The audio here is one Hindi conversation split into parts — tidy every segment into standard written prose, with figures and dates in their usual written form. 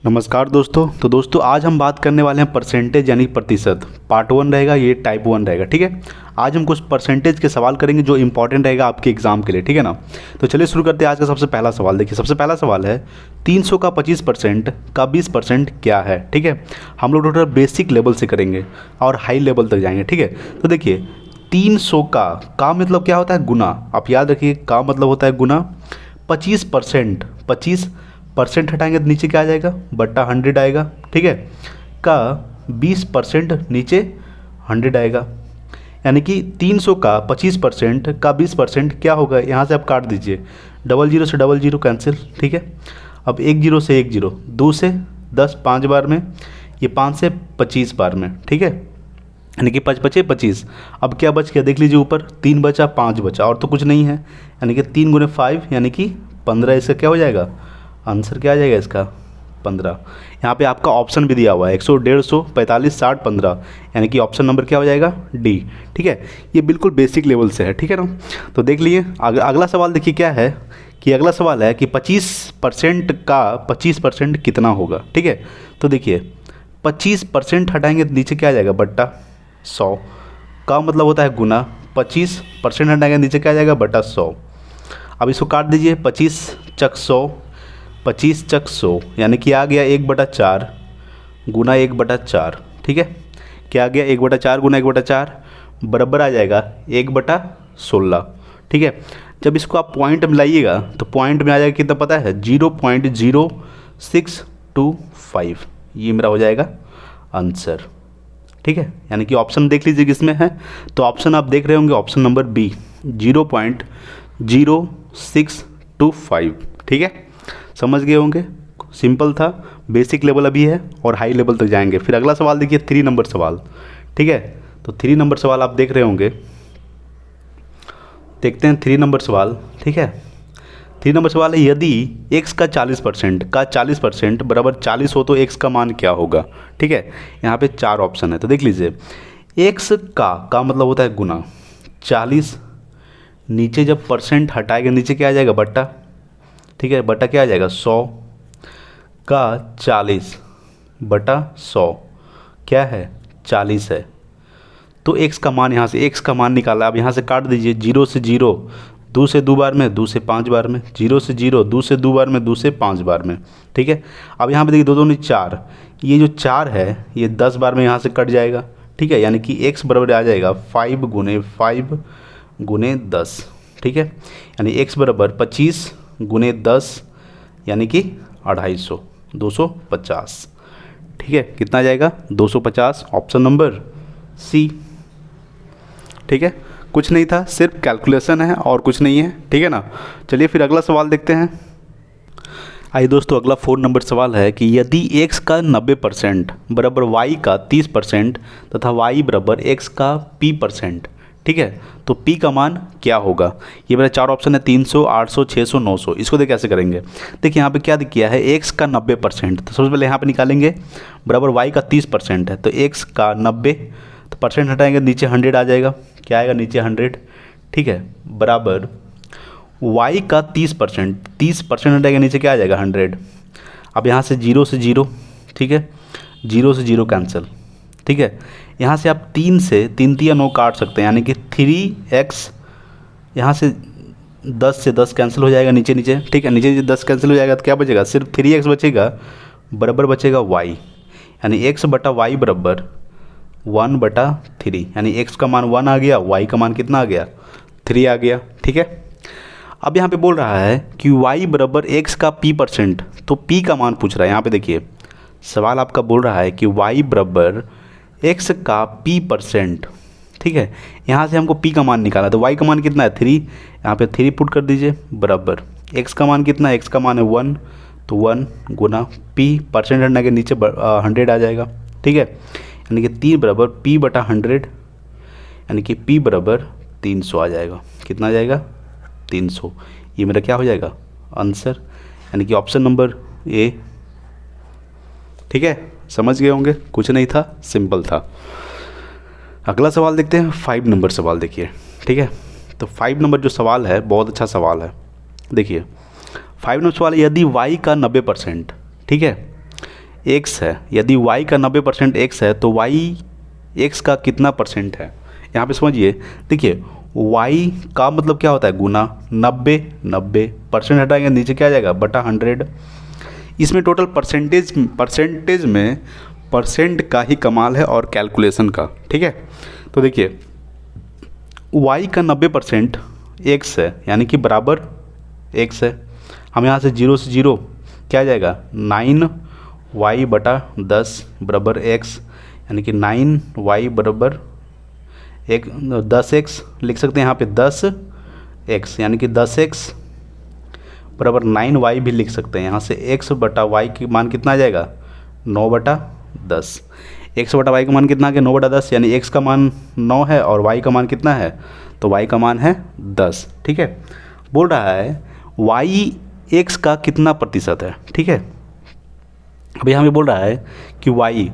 नमस्कार दोस्तों। तो दोस्तों आज हम बात करने वाले हैं परसेंटेज यानी प्रतिशत। पार्ट 1 रहेगा, ये टाइप 1 रहेगा। ठीक है, आज हम कुछ परसेंटेज के सवाल करेंगे जो इंपॉर्टेंट रहेगा आपके एग्जाम के लिए। ठीक है ना। तो चलिए शुरू करते हैं आज का सबसे पहला सवाल। देखिए सबसे पहला सवाल है 300 का 25% का 20% क्या है। ठीक है, हम लोग टोटल बेसिक लेवल से करेंगे और हाई लेवल तक जाएंगे। ठीक है, तो देखिए 300 का मतलब क्या होता है, गुना। आप याद रखिए, का मतलब होता है गुना। 25% 25% हटाएंगे तो नीचे क्या आ जाएगा, बट्टा 100 आएगा। ठीक है, का 20% नीचे 100 आएगा। यानी कि 300 का 25% का 20% क्या होगा, यहाँ से आप काट दीजिए। 00 से 00 कैंसिल। ठीक है, अब 10 से 10, 2 से 10 5 बार में, ये 5 से 25 बार में। ठीक है, यानी कि 5 बचे 25। अब क्या बच गया देख लीजिए, ऊपर 3 बचा 5 बचा और तो कुछ नहीं है। यानी कि 3 गुने 5 यानी कि 15। इसका क्या हो जाएगा, आंसर क्या आ जाएगा इसका 15। यहाँ पे आपका ऑप्शन भी दिया हुआ है 100, 150, 45, 60, 15। यानी कि ऑप्शन नंबर क्या हो जाएगा, डी। ठीक है, ये बिल्कुल बेसिक लेवल से है। ठीक है ना। तो देख लिए अगला सवाल। देखिए क्या है कि अगला सवाल है कि 25% का 25% कितना होगा। ठीक है, तो देखिए 25% हटाएंगे तो नीचे क्या आ जाएगा, बट्टा 100। का मतलब होता है गुना। 25% हटाएंगे नीचे क्या आ जाएगा, बट्टा 100। अब इसको काट दीजिए, 25 चक 100, 25 चक 100 यानी कि आ गया 1/4 गुना 1/4। ठीक है, क्या आ गया 1/4 गुना 1/4 बराबर आ जाएगा 1/16। ठीक है, जब इसको आप पॉइंट में लाइएगा तो पॉइंट में आ जाएगा कितना पता है, 0.0625। ये मेरा हो जाएगा आंसर। ठीक है, यानी कि ऑप्शन देख लीजिए किसमें है। तो ऑप्शन आप देख रहे होंगे, ऑप्शन नंबर बी 0.0625। ठीक है, समझ गए होंगे। सिंपल था, बेसिक लेवल अभी है और हाई लेवल तक जाएंगे। फिर अगला सवाल देखिए 3 नंबर सवाल। ठीक है, तो 3 नंबर सवाल आप देख रहे होंगे, देखते हैं 3 नंबर सवाल। ठीक है, 3 नंबर सवाल है यदि x का 40% बराबर 40 हो तो x का मान क्या होगा। ठीक है, यहाँ पे 4 ऑप्शन है। तो देख लीजिए, x का मतलब होता है गुना। 40 नीचे जब परसेंट हटाएगा नीचे क्या आ जाएगा, बट्टा। ठीक है, बटा क्या आ जाएगा 100 का 40 बटा 100 क्या है, 40 है। तो x का मान, यहाँ से x का मान निकाला। अब यहाँ से काट दीजिए, 0 से 0, 2 से 2 बार में, 2 से 5 बार में, 0 से 0, 2 से 2 बार में, 2 से 5 बार में। ठीक है, अब यहाँ पे देखिए 2 2 4, ये जो 4 है ये 10 बार में यहाँ से कट जाएगा। ठीक है, यानी कि x बराबर आ जाएगा 5 गुने 5 गुने 10। ठीक है, यानी x बराबर 25 गुने 10 यानी कि 250, 250। ठीक है, कितना आ जाएगा 250, ऑप्शन नंबर सी। ठीक है, कुछ नहीं था, सिर्फ कैलकुलेशन है और कुछ नहीं है। ठीक है ना। चलिए फिर अगला सवाल देखते हैं। आइए दोस्तों, अगला 4 नंबर सवाल है कि यदि x का 90% बराबर y का 30% तथा y बराबर x का p%। ठीक है, तो p का मान क्या होगा। ये मेरा 4 ऑप्शन है, 300, 800, 600, 900। इसको देख कैसे करेंगे। देखिए यहाँ पे क्या किया है, x का 90%। तो सबसे पहले यहाँ पे निकालेंगे, बराबर y का 30% है तो x का 90, तो परसेंट हटाएंगे नीचे 100 आ जाएगा। क्या आएगा नीचे 100। ठीक है, बराबर y का 30% हटाएगा नीचे क्या आ जाएगा 100। अब यहाँ से 0 से 0, ठीक है, 0 से 0 कैंसिल। ठीक है, यहाँ से आप 3 से 3 3 9 काट सकते हैं, यानी कि 3x, यहाँ से 10 से 10 कैंसिल हो जाएगा नीचे नीचे। ठीक है, नीचे 10 कैंसिल हो जाएगा तो क्या बचेगा, सिर्फ 3x बचेगा, बराबर बचेगा y। यानी x बटा y बराबर 1/3। यानी x का मान 1 आ गया, y का मान कितना आ गया, 3 आ गया। ठीक है, अब यहाँ पे बोल रहा है कि y बराबर x का p%। तो p का मान पूछ रहा है। यहाँ पे देखिए सवाल आपका बोल रहा है कि y बराबर x का p%। ठीक है, यहाँ से हमको p का मान निकाला, तो y का मान कितना है 3। यहाँ पे 3 पुट कर दीजिए, बराबर x का मान कितना है, x का मान है 1, तो 1 गुना p, परसेंट हटने के नीचे 100 आ जाएगा। ठीक है, यानी कि 3 बराबर p बटा 100, यानी कि p बराबर 300 आ जाएगा। कितना आ जाएगा, 300। ये मेरा क्या हो जाएगा आंसर, यानी कि ऑप्शन नंबर ए। ठीक है, समझ गए होंगे, कुछ नहीं था, सिंपल था। अगला सवाल देखते हैं, 5 नंबर सवाल। देखिए ठीक है, तो 5 नंबर जो सवाल है बहुत अच्छा सवाल है। देखिए 5 नंबर सवाल, यदि y का 90%, ठीक है, एक्स है, यदि y का 90% एक्स है तो y एक्स का कितना परसेंट है। यहाँ पे समझिए, देखिए y का मतलब क्या होता है, गुना 90, 90% हटाएंगे नीचे क्या आ जाएगा, बटा 100। इसमें टोटल परसेंटेज में परसेंट का ही कमाल है और कैलकुलेशन का, ठीक है। तो देखिए y का 90% एक्स है, यानी कि बराबर एक्स है। हम यहाँ से 0 से 0 क्या आ जाएगा, 9y बटा 10 बराबर x, यानी कि 9y बराबर 10x लिख सकते हैं यहाँ पे 10x, यानी कि 10x बराबर 9y भी लिख सकते हैं। यहाँ से x बटा y की मान कितना आ जाएगा, 9 बटा 10। x बटा y का मान कितना आ गया, 9 बटा 10, यानी x का मान 9 है और y का मान कितना है, तो y का मान है 10, ठीक है। बोल रहा है y x का कितना प्रतिशत है, ठीक है। अभी हमें बोल रहा है कि y,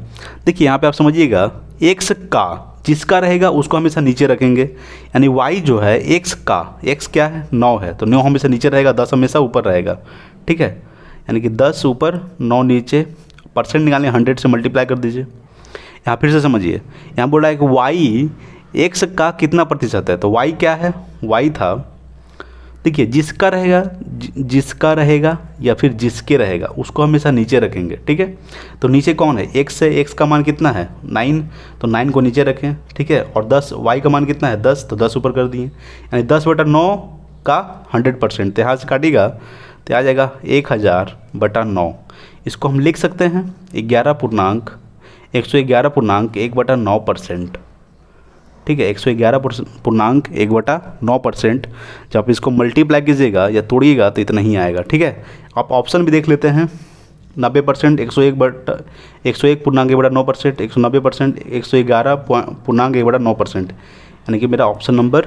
देखिए यहाँ पे आप समझिएगा, x का जिसका रहेगा उसको हमेशा नीचे रखेंगे, यानी y जो है x का, x क्या है 9 है, तो 9 हमेशा नीचे रहेगा, 10 हमेशा ऊपर रहेगा, ठीक है। यानी कि 10 ऊपर 9 नीचे, परसेंट निकालें 100 से मल्टीप्लाई कर दीजिए। यहाँ फिर से समझिए, यहाँ बोल रहा है कि y x का कितना प्रतिशत है, तो y क्या है, y था, देखिए जिसका रहेगा या फिर जिसके रहेगा उसको हमेशा नीचे रखेंगे, ठीक है। तो नीचे कौन है, x है, x का मान कितना है 9, तो 9 को नीचे रखें, ठीक है। और 10, y का मान कितना है 10, तो 10 ऊपर कर दिए, यानी 10 बटा 9 का 100%, तो यहाँ से काटिएगा तो आ जाएगा 1000 बटा 9। इसको हम लिख सकते हैं 111.1 बटा 9%, ठीक है। 111.1 बटा 9%। जब आप इसको मल्टीप्लाई कीजिएगा या तोड़िएगा तो इतना ही आएगा, ठीक है। आप ऑप्शन भी देख लेते हैं, 90%, 101.1 बटा 9%, 190%, 111.1 बटा 9%, यानी कि मेरा ऑप्शन नंबर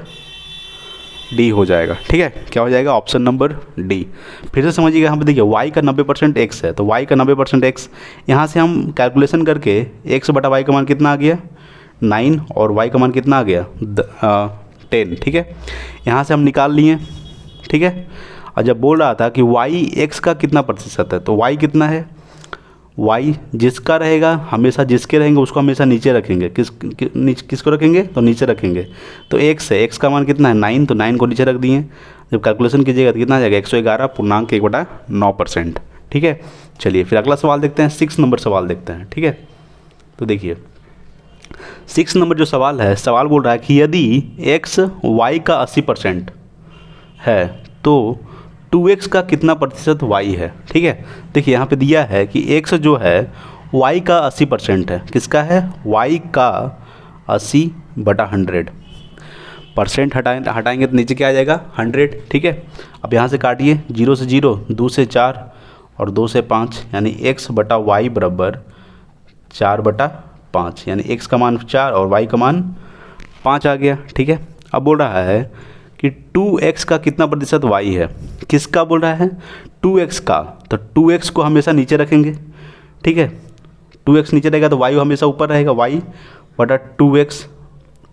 डी हो जाएगा, ठीक है। क्या हो जाएगा, ऑप्शन नंबर डी। फिर से समझिएगा, यहाँ पे देखिए y का 90% एक्स है, तो y का 90% एक्स, यहाँ से हम कैलकुलेशन करके x बटा y का मान कितना आ गया 9 और y का मान कितना आ गया 10, ठीक है। यहाँ से हम निकाल लिए, ठीक है। और जब बोल रहा था कि y x का कितना प्रतिशत है, तो y कितना है, y जिसका रहेगा हमेशा, जिसके रहेंगे उसको हमेशा नीचे रखेंगे, किसको रखेंगे, तो नीचे रखेंगे। तो x है, x का मान कितना है 9, तो 9 को नीचे रख दिए। जब कैलकुलेशन कीजिएगा तो कितना आ जाएगा 111.1 बटा 9%, ठीक है। चलिए फिर अगला सवाल देखते हैं, 6 नंबर सवाल देखते हैं, ठीक है। तो देखिए 6 नंबर जो सवाल है, सवाल बोल रहा है कि यदि x y का 80% है तो 2x का कितना प्रतिशत y है, ठीक है। देखिए यहाँ पे दिया है कि x जो है y का 80% है, किसका है, y का 80 बटा 100, परसेंट हटाएंगे तो नीचे क्या आ जाएगा 100, ठीक है। अब यहाँ से काटिए, 0 से 0, 2 से 4 और 2 से 5, यानी x बटा y बराबर 4 बटा 5, यानी x का मान 4 और y का मान 5 आ गया, ठीक है। अब बोल रहा है कि 2x का कितना प्रतिशत y है, किसका बोल रहा है 2x का, तो 2x को हमेशा नीचे रखेंगे, ठीक है। 2x नीचे रहेगा तो y हमेशा ऊपर रहेगा, y बटा 2x,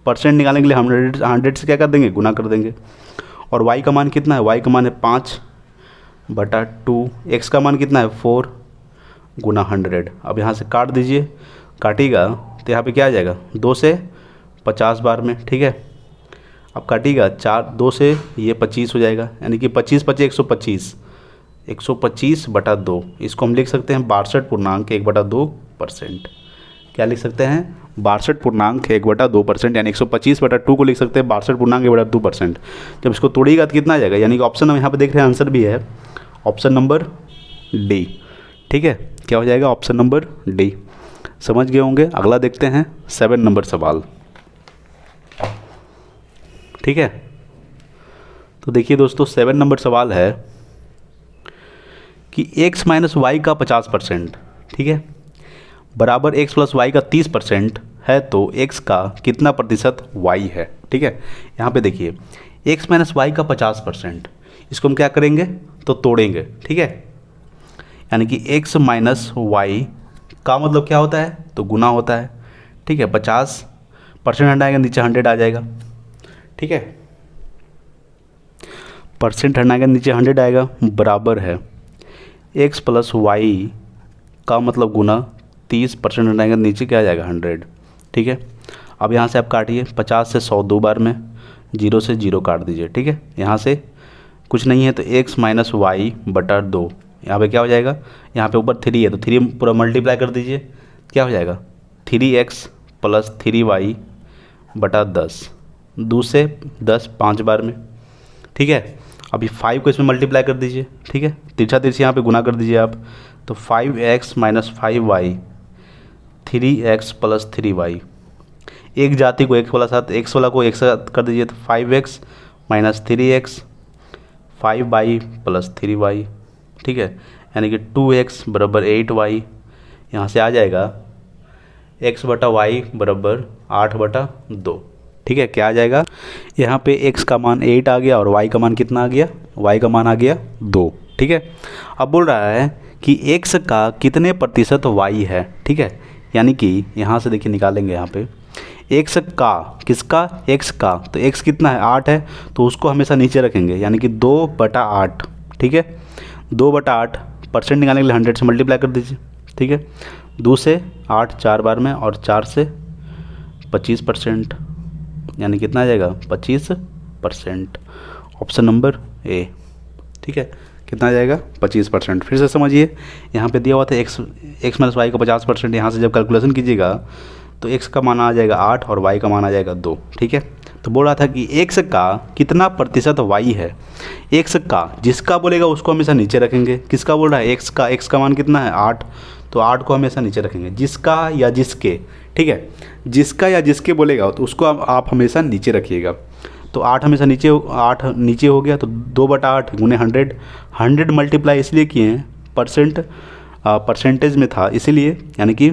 परसेंट निकालने के लिए 100 से क्या कर देंगे, गुना कर देंगे। और y का मान कितना है, y का मान है 5 बटा 2, x का मान कितना है 4 गुना 100। अब यहाँ से काट दीजिए, काटिएगा तो यहाँ पे क्या आ जाएगा 2 से 50 बार में, ठीक है। अब काटिएगा 2 से ये 25 हो जाएगा, यानी कि 25 × 5 = 125 बटा 2। इसको हम लिख सकते हैं 62.1 बटा 2%। क्या लिख सकते हैं 62.1 बटा 2%, यानी 125 बटा 2 को लिख सकते हैं 62.1 बटा 2%। जब इसको तोड़िएगा तो कितना आ जाएगा, यानी कि ऑप्शन हम यहाँ पे देख रहे हैं, आंसर भी है ऑप्शन नंबर डी, ठीक है। क्या हो जाएगा, ऑप्शन नंबर डी। समझ गए होंगे। अगला देखते हैं 7 नंबर सवाल, ठीक है। तो देखिए दोस्तों 7 नंबर सवाल है कि x माइनस वाई का 50%, ठीक है, बराबर x प्लस वाई का 30% है, तो x का कितना प्रतिशत y है, ठीक है। यहाँ पे देखिए x माइनस वाई का 50%, इसको हम क्या करेंगे, तो तोड़ेंगे, ठीक है। यानी कि x माइनस वाई का मतलब क्या होता है, तो गुना होता है, ठीक है। 50% हटाएगा नीचे 100 आ जाएगा, ठीक है। परसेंट हटाएगा नीचे 100 आएगा, बराबर है x प्लस वाई का मतलब गुना 30% हटाएंगे नीचे क्या आ जाएगा 100, ठीक है। अब यहाँ से आप काटिए 50 से 100 दो बार में, 0 से 0 काट दीजिए, ठीक है। यहाँ से कुछ नहीं है तो x माइनस वाई बटा 2, यहाँ पे क्या हो जाएगा, यहाँ पे ऊपर 3 है तो 3 पूरा मल्टीप्लाई कर दीजिए, क्या हो जाएगा 3x प्लस 3y बटा 10, 2 से 10 5 बार में, ठीक है। अभी 5 को इसमें मल्टीप्लाई कर दीजिए, ठीक है, तिरछा तिरछी यहाँ पे गुना कर दीजिए आप, तो 5x minus 5y 3x plus 3y, एक जाति को एक वाला साथ x वाला को एक साथ कर दीजिए, तो 5x minus 3x 5y plus 3y, ठीक है, यानी कि 2x बराबर 8y, यहाँ से आ जाएगा x बटा y बराबर 8/2, ठीक है। क्या आ जाएगा, यहाँ पे x का मान 8 आ गया और y का मान कितना आ गया, y का मान आ गया 2, ठीक है। अब बोल रहा है कि x का कितने प्रतिशत y है, ठीक है, यानी कि यहाँ से देखिए निकालेंगे, यहाँ पे x का, किसका, x का, तो x कितना है 8 है, तो उसको हमेशा नीचे रखेंगे, यानी कि 2/8, ठीक है। 2/8 परसेंट निकालने के लिए 100 से मल्टीप्लाई कर दीजिए, ठीक है। 2 से 8 4 बार में और 4 से 25%, यानी कितना आ जाएगा 25%, ऑप्शन नंबर ए, ठीक है। कितना आ जाएगा 25%। फिर से समझिए, यहाँ पे दिया हुआ था x माइनस वाई का 50%, यहाँ से जब कैलकुलेशन कीजिएगा तो x का मान आ जाएगा 8 और y का मान आ जाएगा 2, ठीक है। तो बोल रहा था कि x का कितना प्रतिशत y है, x का जिसका बोलेगा उसको हमेशा नीचे रखेंगे, किसका बोल रहा है x का मान कितना है 8, तो 8 को हमेशा नीचे रखेंगे, जिसका या जिसके, ठीक है, जिसका या जिसके बोलेगा तो उसको आप हमेशा नीचे रखिएगा। तो 8 हमेशा नीचे, 8 नीचे हो गया, तो 2/8 गुने 100, 100 मल्टीप्लाई इसलिए किए हैं परसेंटेज में था इसीलिए, यानी कि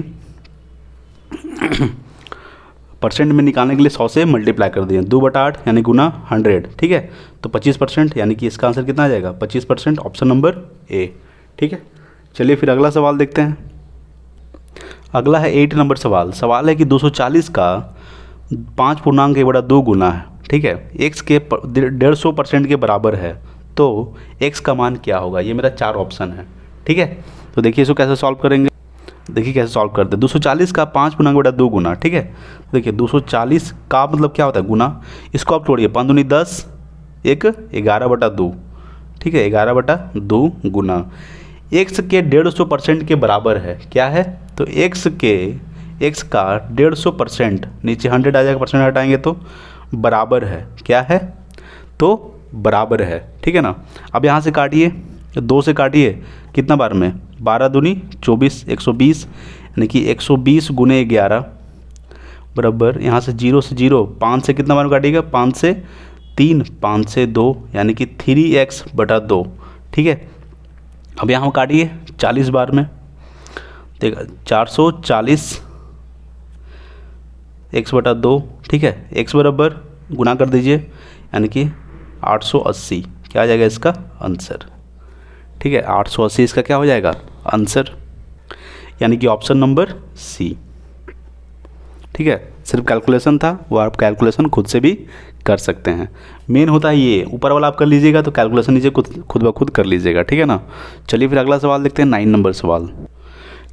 परसेंट में निकालने के लिए 100 से मल्टीप्लाई कर दिए, 2/8 यानी गुना 100, ठीक है। तो 25%, यानी कि इसका आंसर कितना आ जाएगा 25%, ऑप्शन नंबर ए, ठीक है। चलिए फिर अगला सवाल देखते हैं। अगला है 8 नंबर सवाल है कि 240 का 5 पूर्णांक के बड़ा 2 गुना है, ठीक है, x के 150% के बराबर है, तो x का मान क्या होगा। ये मेरा 4 ऑप्शन है, ठीक है। तो देखिए इसको कैसे सॉल्व करेंगे, देखिए कैसे सॉल्व करते हैं। 240 का 5 पूर्णांक बटा 2 गुना, ठीक है। देखिए 240 का मतलब क्या होता है गुना, इसको आप तोड़िए, 5 दूनी 10, 1 11/2, ठीक है, 11/2 गुना x के 150% के बराबर है, क्या है, तो x का 150%, नीचे 100 आ जाएगा, परसेंट हटाएंगे तो बराबर है, क्या है, तो बराबर है, ठीक है ना। अब यहाँ से काटिए, 2 से काटिए, कितना बार में, 12 दूनी 24, 120, यानी कि 120 गुने 11 बराबर, यहाँ से 0 से 0, 5 से कितना बार काटिएगा, 5 से 3, 5 से 2, यानी कि 3x/2, ठीक है। अब यहाँ काटिए 40 बार में, देखा 440 x/2, ठीक है, x बराबर गुना कर दीजिए, यानी कि 880, क्या आ जाएगा इसका आंसर, ठीक है, 880 इसका क्या हो जाएगा आंसर, यानी कि ऑप्शन नंबर सी, ठीक है। सिर्फ कैलकुलेशन था, वो आप कैलकुलेशन खुद से भी कर सकते हैं। मेन होता है ये, ऊपर वाला आप कर लीजिएगा तो कैलकुलेशन नीचे खुद ब खुद कर लीजिएगा, ठीक है ना। चलिए फिर अगला सवाल देखते हैं, 9 नंबर सवाल।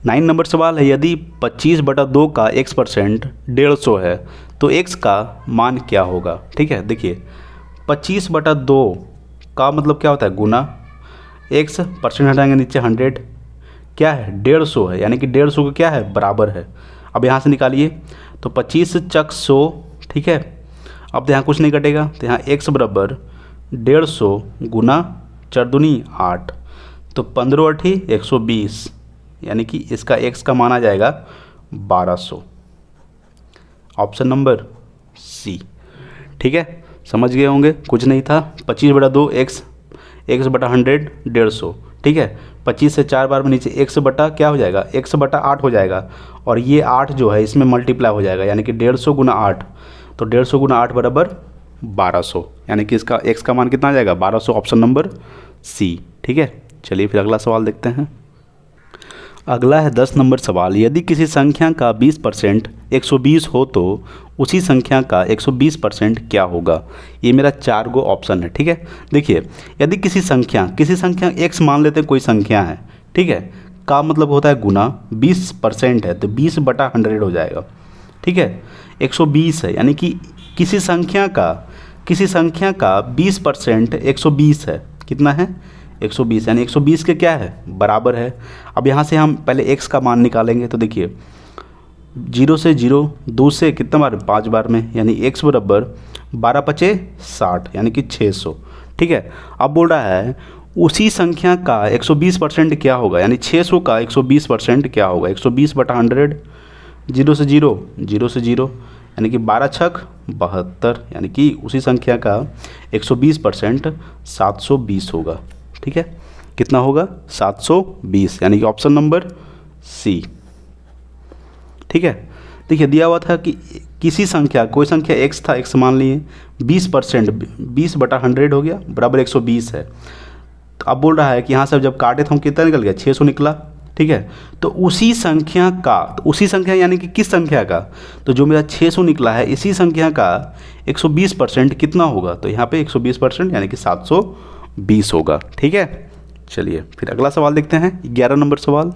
9 नंबर सवाल है, यदि 25/2 का x% 150 है तो x का मान क्या होगा, ठीक है। देखिए 25/2 का मतलब क्या होता है गुना, x परसेंट हटाएंगे नीचे 100, क्या है 150 है, यानी कि 150 का क्या है बराबर है। अब यहाँ से निकालिए, तो 25 चक 100, ठीक है। अब यहाँ कुछ नहीं कटेगा, तो यहाँ x बराबर 150 गुना 4 दूनी 8, तो 15 8 120, यानी कि इसका x का मान आ जाएगा 1200, ऑप्शन नंबर सी, ठीक है। समझ गए होंगे, कुछ नहीं था, 25/2 x बटा 100 150, ठीक है। 25 से 4 बार में नीचे x बटा क्या हो जाएगा, x/8 हो जाएगा, और ये 8 जो है इसमें मल्टीप्लाई हो जाएगा, यानी कि 150 गुना 8, तो 150 गुना 8 बराबर 1200, यानी कि इसका x का मान कितना आ जाएगा 1200, ऑप्शन नंबर सी, ठीक है। चलिए फिर अगला सवाल देखते हैं। अगला है 10 नंबर सवाल, यदि किसी संख्या का 20% 120 हो तो उसी संख्या का 120% क्या होगा। ये मेरा 4 गो ऑप्शन है, ठीक है। देखिए यदि किसी संख्या x मान लेते हैं, कोई संख्या है, ठीक है, का मतलब होता है गुना, 20% है तो 20/100 हो जाएगा, ठीक है। 120 है यानी कि किसी संख्या का 20% 120 है, कितना है 120, यानी 120 के क्या है बराबर है। अब यहाँ से हम पहले x का मान निकालेंगे, तो देखिए 0 से 0 2 से कितना बार 5 बार में, यानी x बराबर 12×5 = 60 यानी कि 600, ठीक है। अब बोल रहा है उसी संख्या का 120% क्या होगा, यानी 600 का 120% क्या होगा, 120/100, 0 से 0 0 से 0 यानी कि 12×6 = 72, यानी कि उसी संख्या का 120% 720 होगा, ठीक है। कितना होगा 720, यानी कि ऑप्शन नंबर सी, ठीक है। देखिए दिया हुआ था कि किसी संख्या, कोई संख्या x था, x मान लिए 20%, 20/100 हो गया बराबर 120 है। तो अब बोल रहा है कि यहाँ से जब काटे तो हम कितना निकल गया 600 निकला, ठीक है। तो उसी संख्या का, तो उसी संख्या यानी कि किस संख्या का, तो जो मेरा 600 निकला है इसी संख्या का 120% कितना होगा, तो यहाँ पे 120% यानी कि 720 होगा, ठीक है। चलिए फिर अगला सवाल देखते हैं, 11 नंबर सवाल।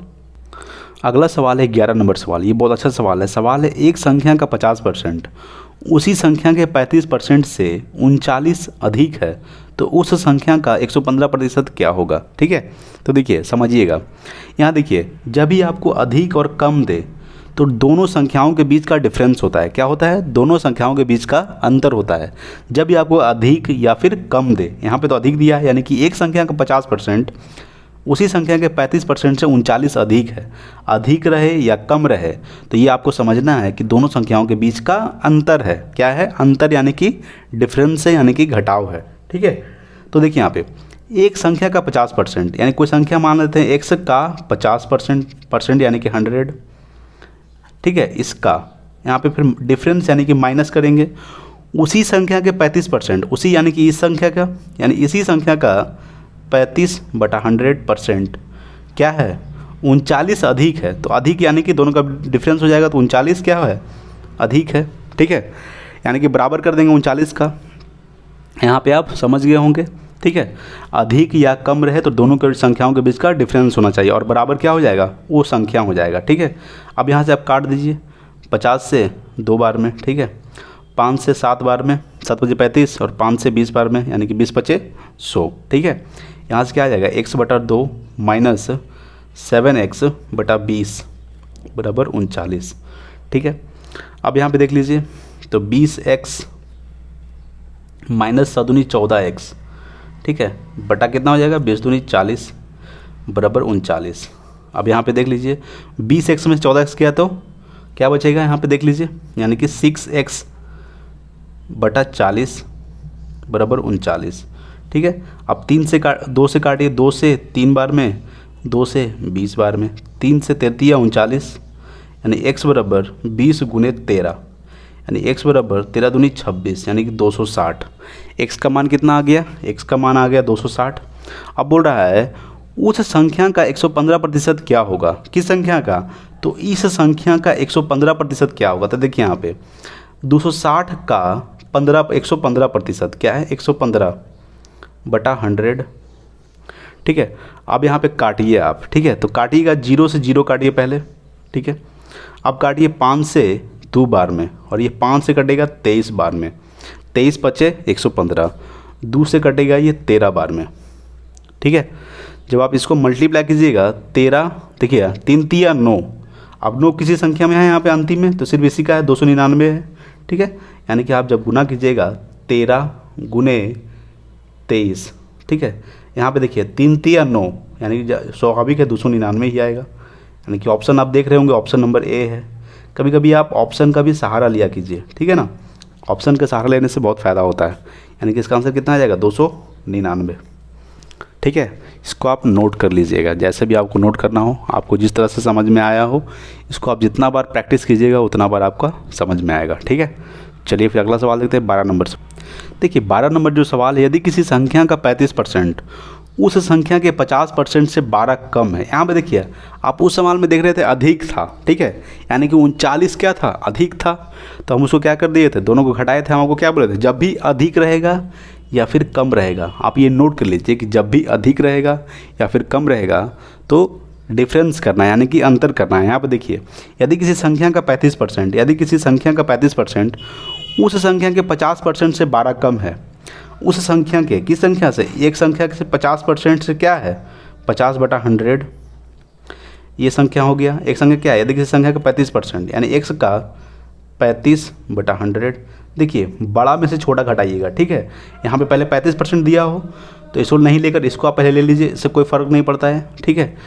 अगला सवाल है 11 नंबर सवाल। ये बहुत अच्छा सवाल है। सवाल है एक संख्या का 50% उसी संख्या के 35% से 39 अधिक है तो उस संख्या का 115% क्या होगा, ठीक है। तो देखिए समझिएगा, यहाँ देखिए जब भी आपको अधिक और कम दे तो दोनों संख्याओं के बीच का डिफरेंस होता है, क्या होता है, दोनों संख्याओं के बीच का अंतर होता है। जब भी आपको अधिक या फिर कम दे, यहाँ पे तो अधिक दिया है यानी कि एक संख्या का 50% उसी संख्या के 35% से 39 अधिक है, अधिक रहे या कम रहे तो ये आपको समझना है कि दोनों संख्याओं के बीच का अंतर है। क्या है अंतर, यानी कि डिफरेंस है, यानी कि घटाव है, ठीक है। तो देखिए यहाँ पे एक संख्या का 50%, यानी कोई संख्या मान लेते हैं x का 50% यानी कि 100, ठीक है। इसका यहाँ पे फिर डिफरेंस यानी कि माइनस करेंगे, उसी संख्या के 35%, उसी यानी कि इस संख्या का, यानी इसी संख्या का 35/100% क्या है 39 अधिक है। तो अधिक यानी कि दोनों का डिफरेंस हो जाएगा तो 39 क्या है अधिक है, ठीक है। यानी कि बराबर कर देंगे 39 का, यहाँ पे आप समझ गए होंगे, ठीक है। अधिक या कम रहे तो दोनों के संख्याओं के बीच का डिफरेंस होना चाहिए और बराबर क्या हो जाएगा वो संख्या हो जाएगा, ठीक है। अब यहाँ से आप काट दीजिए 50 से 2 बार में, ठीक है, 5 से 7 बार में, 7 × 5 = 35 और 5 से 20 बार में यानी कि 20×5 = 100, ठीक है। यहाँ से क्या आ जाएगा x/2 - 7x/20 बराबर 39, ठीक है। अब यहाँ पे देख लीजिए तो 20x - 7×2 = 14x, ठीक है, बटा कितना हो जाएगा 20×2 = 40 बराबर 39। अब यहाँ पे देख लीजिए 20x में 14x किया तो क्या बचेगा, यहाँ पे देख लीजिए यानी कि 6x/40 बराबर 39, ठीक है। अब 2 से काटिए, 2 से 3 बार में, 2 से 20 बार में, 3 से 33 = 39 यानी x बराबर 20 × 13 यानी x बराबर 13×2 = 26 यानी कि 260। x का मान कितना आ गया, x का मान आ गया 260। अब बोल रहा है उस संख्या का 115% क्या होगा, किस संख्या का, तो इस संख्या का 115% क्या होगा। तो देखिए यहाँ पे 260 का 115% क्या है 115/100, ठीक है। अब यहाँ पे काटिए आप, ठीक है, तो काटिएगा 0 से 0 काटिए पहले, ठीक है। अब काटिए 5 से 2 बार में और ये 5 से कटेगा 23 बार में, 23×5 = 115, 2 से कटेगा ये 13 बार में, ठीक है। जब आप इसको मल्टीप्लाई कीजिएगा 13, देखिए 3 × 3 = 9, अब 9 किसी संख्या में है यहाँ पे अंतिम में तो सिर्फ इसी का है 299 है, ठीक है। यानी कि आप जब गुना कीजिएगा 13 × 23, ठीक है, यहाँ पे देखिए 3 × 3 = 9 यानी कि स्वाभाविक है 299 ही आएगा, यानी कि ऑप्शन आप देख रहे होंगे ऑप्शन नंबर ए है। कभी कभी आप ऑप्शन का भी सहारा लिया कीजिए, ठीक है ना, ऑप्शन का सहारा लेने से बहुत फ़ायदा होता है। यानी कि इसका आंसर कितना आ जाएगा 299, ठीक है। इसको आप नोट कर लीजिएगा, जैसे भी आपको नोट करना हो, आपको जिस तरह से समझ में आया हो, इसको आप जितना बार प्रैक्टिस कीजिएगा उतना बार आपका समझ में आएगा, ठीक है। चलिए फिर अगला सवाल देखते हैं 12 नंबर से। देखिए 12 नंबर जो सवाल है, यदि किसी संख्या का 35% उस संख्या के 50% से 12 कम है। यहाँ पे देखिए आप उस सवाल में देख रहे थे अधिक था, ठीक है, यानी कि 39 क्या था अधिक था, तो हम उसको क्या कर दिए थे, दोनों को घटाए थे। हम आपको क्या बोले थे, जब भी अधिक रहेगा या फिर कम रहेगा, आप ये नोट कर लीजिए कि जब भी अधिक रहेगा या फिर कम रहेगा तो डिफरेंस करना है, यानी कि अंतर करना है। यहाँ पर देखिए, यदि किसी संख्या का 35%, यदि किसी संख्या का 35% उस संख्या के 50% से 12 कम है, उस संख्या के किस संख्या से, एक संख्या से 50% से क्या है 50/100, ये संख्या हो गया। एक संख्या क्या है, यदि किसी संख्या का 35% यानी x का 35/100। देखिए बड़ा में से छोटा घटाइएगा, ठीक है। यहाँ पे पहले 35% दिया हो तो इसको नहीं लेकर इसको आप पहले ले लीजिए, इससे कोई फ़र्क नहीं पड़ता है, ठीक है।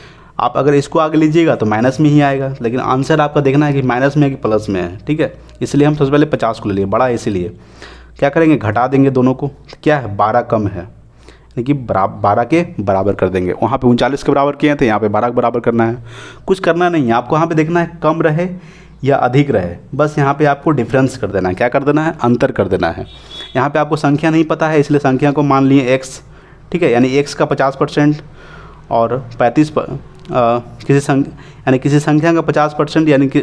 आप अगर इसको आगे लीजिएगा तो माइनस में ही आएगा, लेकिन आंसर आपका देखना है कि माइनस में है कि प्लस में है, ठीक है। इसलिए हम सबसे पहले 50 को ले लिए, बड़ा है इसीलिए क्या करेंगे, घटा देंगे दोनों को, क्या है 12 कम है, यानी कि 12 के बराबर कर देंगे। वहाँ पे 39 के बराबर किए थे, यहाँ पे 12 के बराबर करना है। कुछ करना नहीं है आपको, यहाँ पे देखना है कम रहे या अधिक रहे, बस यहाँ पे आपको डिफरेंस कर देना है। क्या कर देना है, अंतर कर देना है। यहाँ पे आपको संख्या नहीं पता है, इसलिए संख्या को मान लिए x, ठीक है। यानी x का 50% और 35 यानी किसी संख्या का 50%, यानी कि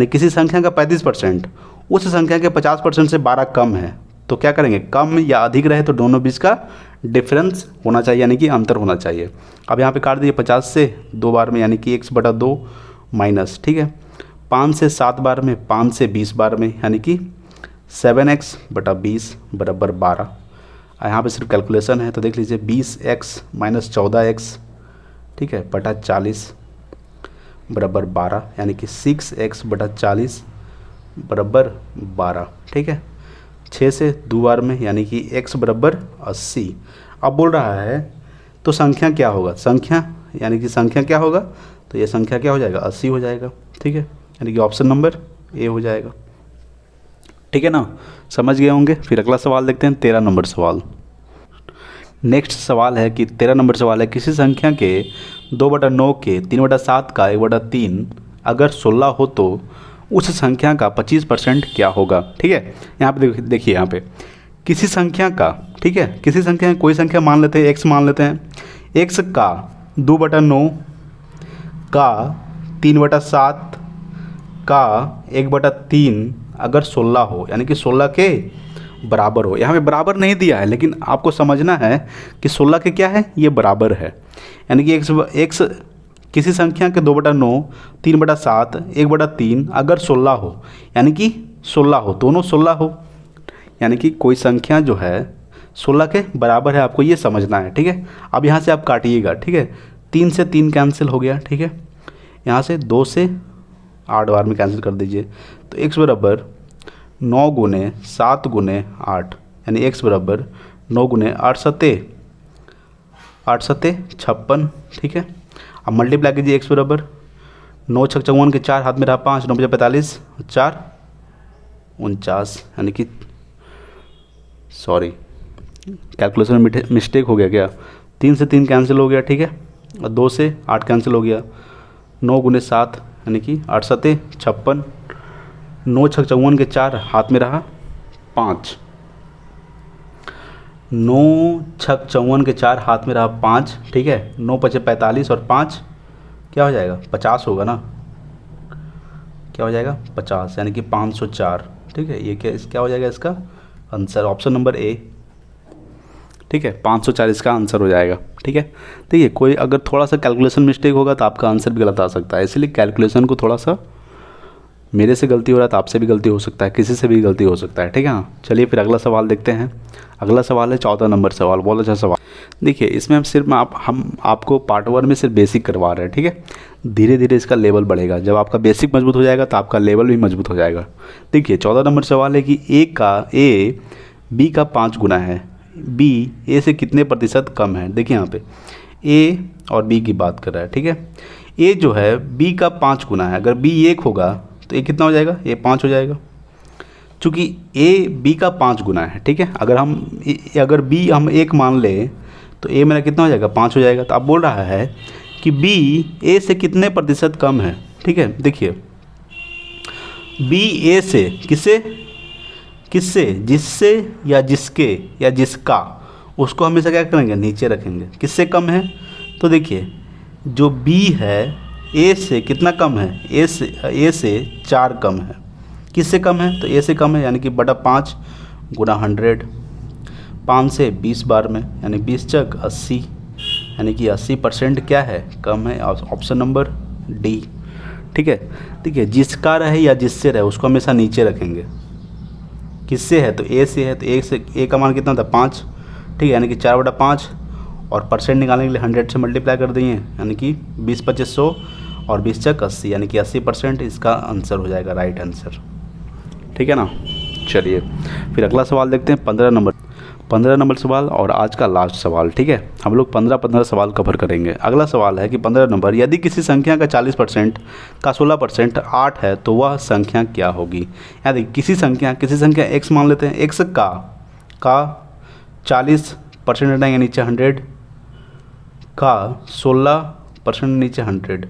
किसी संख्या का 35% उस संख्या के 50% से 12 कम है, तो क्या करेंगे, कम या अधिक रहे तो दोनों बीच का डिफरेंस होना चाहिए, यानी कि अंतर होना चाहिए। अब यहाँ पे काट दीजिए 50 से 2 बार में, यानी कि x/2 माइनस, ठीक है। 5 से 7 बार में, 5 से 20 बार में, यानी कि 7x/20 बराबर 12। यहाँ पे सिर्फ कैलकुलेशन है तो देख लीजिए 20x माइनस 14x, ठीक है, बटा 40 बराबर 12, यानी कि 6x/40 बराबर 12, ठीक है। 6 से 2 बार में, यानी कि x बराबर 80। अब बोल रहा है तो संख्या क्या होगा, संख्या यानी कि संख्या क्या होगा, तो ये संख्या क्या हो जाएगा 80 हो जाएगा, ठीक है। यानी कि ऑप्शन नंबर ए हो जाएगा, ठीक है ना, समझ गए होंगे। फिर अगला सवाल देखते हैं, 13 नंबर सवाल। नेक्स्ट सवाल है कि 13 नंबर सवाल है, किसी संख्या के 2/9 के 3/7 का 1/3 अगर 16 हो तो उस संख्या का 25% क्या होगा, ठीक है। यहाँ पे देखिए, यहाँ पे किसी संख्या का, ठीक है, किसी संख्या, कोई संख्या मान लेते हैं, x मान लेते हैं, x का 2/9 का 3/7 का 1/3 अगर 16 हो, यानी कि 16 के बराबर हो। यहाँ पे बराबर नहीं दिया है, लेकिन आपको समझना है कि 16 के क्या है, ये बराबर है, यानी कि x किसी संख्या के 2/9 3/7 1/3 अगर 16 हो, यानी कि 16 हो, दोनों 16 हो, यानी कि कोई संख्या जो है 16 के बराबर है, आपको ये समझना है, ठीक है। अब यहाँ से आप काटिएगा, ठीक है, 3 से 3 कैंसिल हो गया, ठीक है। यहाँ से 2 से 8 बार में कैंसिल कर दीजिए, तो x बराबर 9 गुने 7 गुने 8, यानी x बराबर 9 गुने 8 सत्ते 56, ठीक है। अब मल्टीप्लाई कीजिए, x बराबर 9 6 54 के 4 हाथ में रहा 5, 9 45 4 49, यानी कि सॉरी कैलकुलेशन में मिस्टेक हो गया क्या, 3 से 3 कैंसिल हो गया, ठीक है, और 2 से 8 कैंसिल हो गया, 9 गुने 7 यानी कि 8 सत्ते 56, 9 6 54 के 4 हाथ में रहा 5, 9 6 54 के 4 हाथ में रहा 5, ठीक है। 9 5 45 और 5 क्या हो जाएगा 50 होगा ना, क्या हो जाएगा 50, यानी कि 504, ठीक है। ये क्या हो जाएगा इसका आंसर, ऑप्शन नंबर ए, ठीक है, 504 इसका आंसर हो जाएगा, ठीक है। देखिए कोई अगर थोड़ा सा कैलकुलेशन मिस्टेक होगा तो आपका आंसर भी गलत आ सकता है, इसलिए कैलकुलेशन को थोड़ा सा, मेरे से गलती हो रहा है तो आपसे भी गलती हो सकता है, किसी से भी गलती हो सकता है, ठीक है। हाँ चलिए फिर अगला सवाल देखते हैं। अगला सवाल है 14 नंबर सवाल, बहुत अच्छा सवाल। देखिए इसमें हम आपको पार्ट 1 में सिर्फ बेसिक करवा रहे हैं, ठीक है। धीरे धीरे इसका लेवल बढ़ेगा, जब आपका बेसिक मजबूत हो जाएगा तो आपका लेवल भी मजबूत हो जाएगा। देखिए 14 नंबर सवाल है कि ए बी का 5 गुना है, बी ए से कितने प्रतिशत कम है। देखिए यहाँ पे ए और बी की बात कर रहा है, ठीक है। ए जो है बी का 5 गुना है, अगर बी 1 होगा तो ये कितना हो जाएगा, ये 5 हो जाएगा। चूँकि ए बी का 5 गुना है, ठीक है। अगर बी हम 1 मान ले तो ए मेरा कितना हो जाएगा 5 हो जाएगा। तो अब बोल रहा है कि बी ए से कितने प्रतिशत कम है, ठीक है। देखिए बी ए से किससे जिससे या जिसके या जिसका, उसको हमेशा क्या करेंगे नीचे रखेंगे, किससे कम है। तो देखिए जो बी है ए से कितना कम है, ए से 4 कम है। किससे कम है, तो ए से कम है, यानी कि बटा 5 गुना 100, 5 से 20 बार में, यानी 20 चक 80, यानी कि 80% क्या है, कम है, ऑप्शन नंबर डी। ठीक है, देखिए जिसका रहे या जिससे रहे उसको हमेशा नीचे रखेंगे। किससे है तो ए से है, तो ए से ए का मान कितना था 5। ठीक है, यानी कि 4/5 और परसेंट निकालने के लिए 100 से मल्टीप्लाई कर दिए, यानी कि 20/25 और 20×80 यानी कि 80% इसका आंसर हो जाएगा, राइट आंसर। ठीक है ना। चलिए फिर अगला सवाल देखते हैं, 15 नंबर सवाल और आज का लास्ट सवाल। ठीक है, हम लोग 15 सवाल कवर करेंगे। अगला सवाल है कि 15 नंबर, यदि किसी संख्या का 40% का 16% 8 है तो वह संख्या क्या होगी। यानी किसी संख्या x मान लेते हैं, x का 40% हटाएंगे नीचे 100 का 16% नीचे 100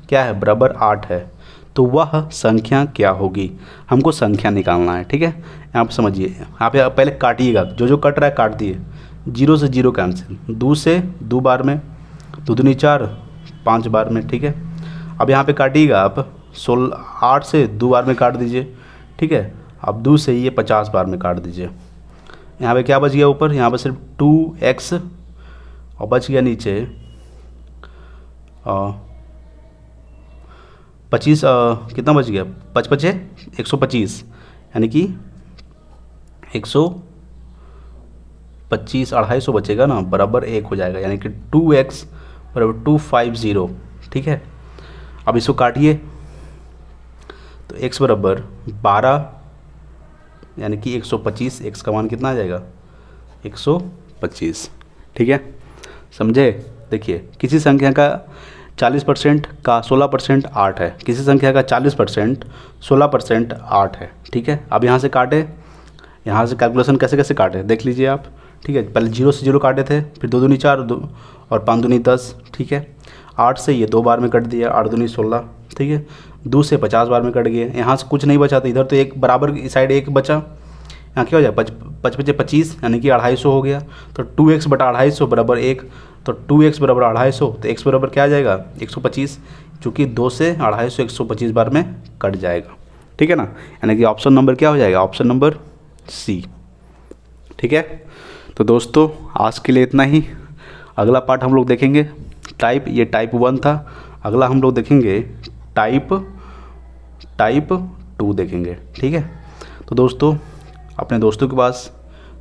क्या है, बराबर 8 है, तो वह संख्या क्या होगी। हमको संख्या निकालना है। ठीक है, यहाँ पर समझिए, यहाँ पे पहले काटिएगा, जो कट रहा है काट दिए, 0 से 0 कैंसिल, 2 से 2 बार में, 2 दूनी 4, 5 बार में। ठीक है, अब यहाँ पे काटिएगा आप 8 से 2 बार में काट दीजिए। ठीक है, अब 2 से ये 50 बार में काट दीजिए। यहाँ पे क्या बच गया ऊपर, यहाँ पे सिर्फ 2x और बच गया नीचे 25, कितना बच गया, 5×5 = 125, यानी कि 125 250 बचेगा ना, बराबर 1 हो जाएगा, यानी कि 2x बराबर 250। ठीक है, अब इसको काटिए तो x बराबर 12 यानी कि 125, x का मान कितना आ जाएगा 125। ठीक है, समझे। देखिए किसी संख्या का 40% का 16% 8 है, किसी संख्या का 40% 16% 8 है। ठीक है, अब यहाँ से काटे, यहाँ से कैलकुलेशन कैसे कैसे काटे देख लीजिए आप। ठीक है, पहले 0 से 0 काटे थे, फिर 2 दूनी 4 और 5 दूनी 10। ठीक है, 8 से ये 2 बार में कट दिया, 8 दूनी 16। ठीक है, 2 से 50 बार में कट गए, यहाँ से कुछ नहीं बचा, तो इधर तो एक बराबर साइड एक बचा, यहाँ क्या हो जाए 5×5 यानी कि 250 हो गया, तो 2x बटा 250 बराबर 1, तो 2x बराबर 250, तो x बराबर क्या आ जाएगा 125, चूँकि 2 से 250 125 बार में कट जाएगा। ठीक है ना, यानी कि ऑप्शन नंबर क्या हो जाएगा, ऑप्शन नंबर सी। ठीक है, तो दोस्तों आज के लिए इतना ही। अगला पार्ट हम लोग देखेंगे टाइप, ये टाइप 1 था, अगला हम लोग देखेंगे टाइप 2 देखेंगे। ठीक है, तो दोस्तों अपने दोस्तों के पास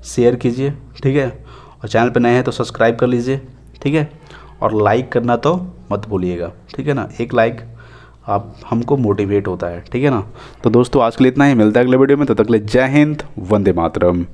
शेयर कीजिए। ठीक है, और चैनल पे नए हैं तो सब्सक्राइब कर लीजिए। ठीक है, और लाइक करना तो मत भूलिएगा। ठीक है ना, एक लाइक आप हमको मोटिवेट होता है। ठीक है ना, तो दोस्तों आज के लिए इतना ही, मिलता है अगले वीडियो में, तब तक के लिए जय हिंद, वंदे मातरम।